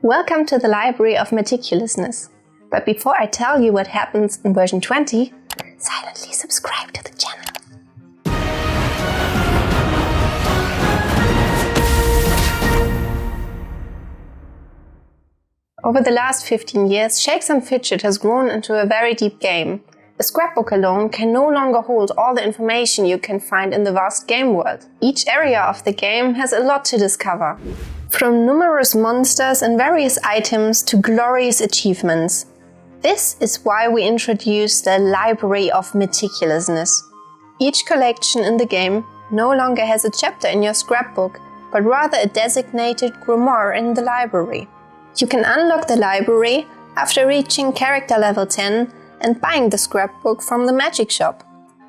Welcome to the Library of Meticulousness. But before I tell you what happens in version 20, silently subscribe to the channel. Over the last 15 years, Shakes & Fidget has grown into a very deep game. A scrapbook alone can no longer hold all the information you can find in the vast game world. Each area of the game has a lot to discover. From numerous monsters and various items to glorious achievements. This is why we introduce the Library of Meticulousness. Each collection in the game no longer has a chapter in your scrapbook, but rather a designated grimoire in the library. You can unlock the library after reaching character level 10 and buying the scrapbook from the magic shop.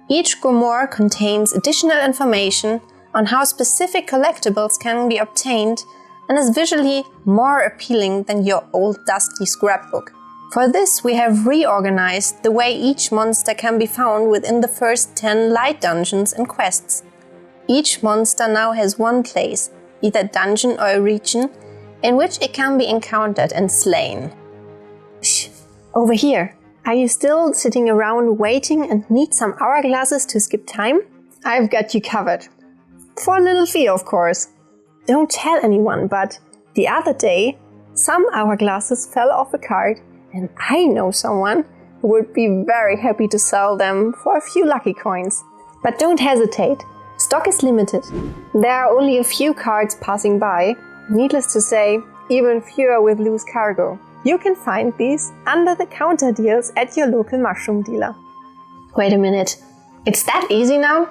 Each grimoire contains additional information on how specific collectibles can be obtained and is visually more appealing than your old dusty scrapbook. For this, we have reorganized the way each monster can be found within the first 10 light dungeons and quests. Each monster now has one place, either dungeon or a region, in which it can be encountered and slain. Shh, over here. Are you still sitting around waiting and need some hourglasses to skip time? I've got you covered. For a little fee, of course. Don't tell anyone, but the other day, some hourglasses fell off a cart and I know someone who would be very happy to sell them for a few lucky coins. But don't hesitate, stock is limited. There are only a few carts passing by, needless to say, even fewer with loose cargo. You can find these under the counter deals at your local mushroom dealer. Wait a minute, it's that easy now?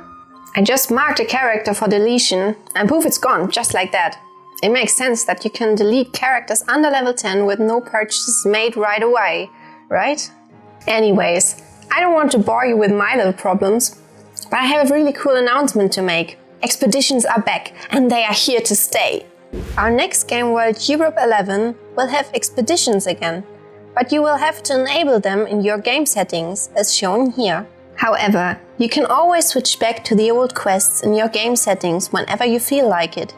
I just marked a character for deletion and poof, it's gone, just like that. It makes sense that you can delete characters under level 10 with no purchases made right away, right? Anyways, I don't want to bore you with my little problems, but I have a really cool announcement to make. Expeditions are back and they are here to stay. Our next game world, Europe 11, will have expeditions again, but you will have to enable them in your game settings, as shown here. However, you can always switch back to the old quests in your game settings whenever you feel like it.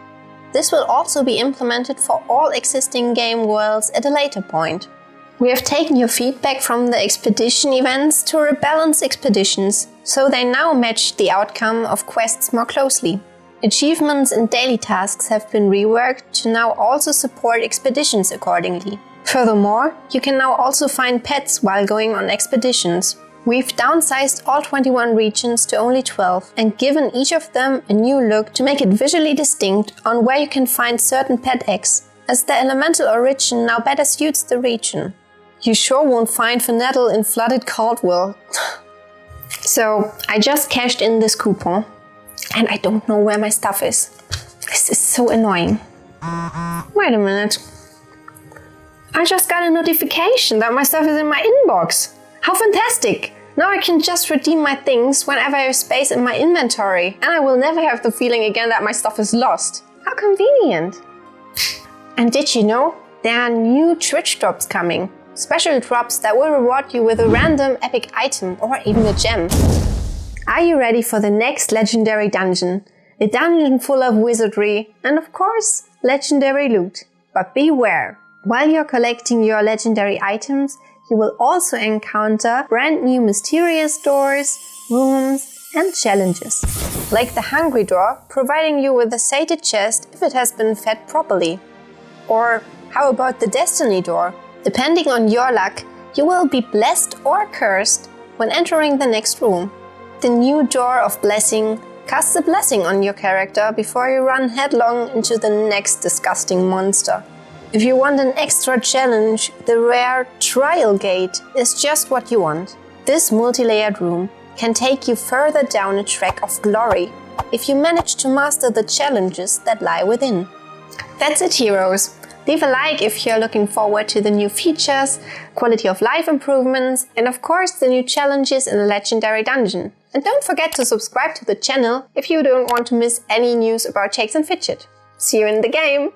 This will also be implemented for all existing game worlds at a later point. We have taken your feedback from the expedition events to rebalance expeditions, so they now match the outcome of quests more closely. Achievements and daily tasks have been reworked to now also support expeditions accordingly. Furthermore, you can now also find pets while going on expeditions. We've downsized all 21 regions to only 12 and given each of them a new look to make it visually distinct on where you can find certain pet eggs, as the elemental origin now better suits the region. You sure won't find Fenedal in flooded Caldwell. So, I just cashed in this coupon and I don't know where my stuff is. This is so annoying. Wait a minute. I just got a notification that my stuff is in my inbox. How fantastic! Now I can just redeem my things whenever I have space in my inventory, and I will never have the feeling again that my stuff is lost. How convenient! And did you know? There are new Twitch drops coming. Special drops that will reward you with a random epic item or even a gem. Are you ready for the next legendary dungeon? A dungeon full of wizardry and of course, legendary loot. But beware! While you're collecting your legendary items, you will also encounter brand new mysterious doors, rooms and challenges. Like the Hungry Door, providing you with a sated chest if it has been fed properly. Or how about the Destiny Door? Depending on your luck, you will be blessed or cursed when entering the next room. The new Door of Blessing casts a blessing on your character before you run headlong into the next disgusting monster. If you want an extra challenge, the rare Trial Gate is just what you want. This multi-layered room can take you further down a track of glory if you manage to master the challenges that lie within. That's it, heroes! Leave a like if you're looking forward to the new features, quality of life improvements, and of course the new challenges in the Legendary Dungeon. And don't forget to subscribe to the channel if you don't want to miss any news about Shakes & Fidget. See you in the game!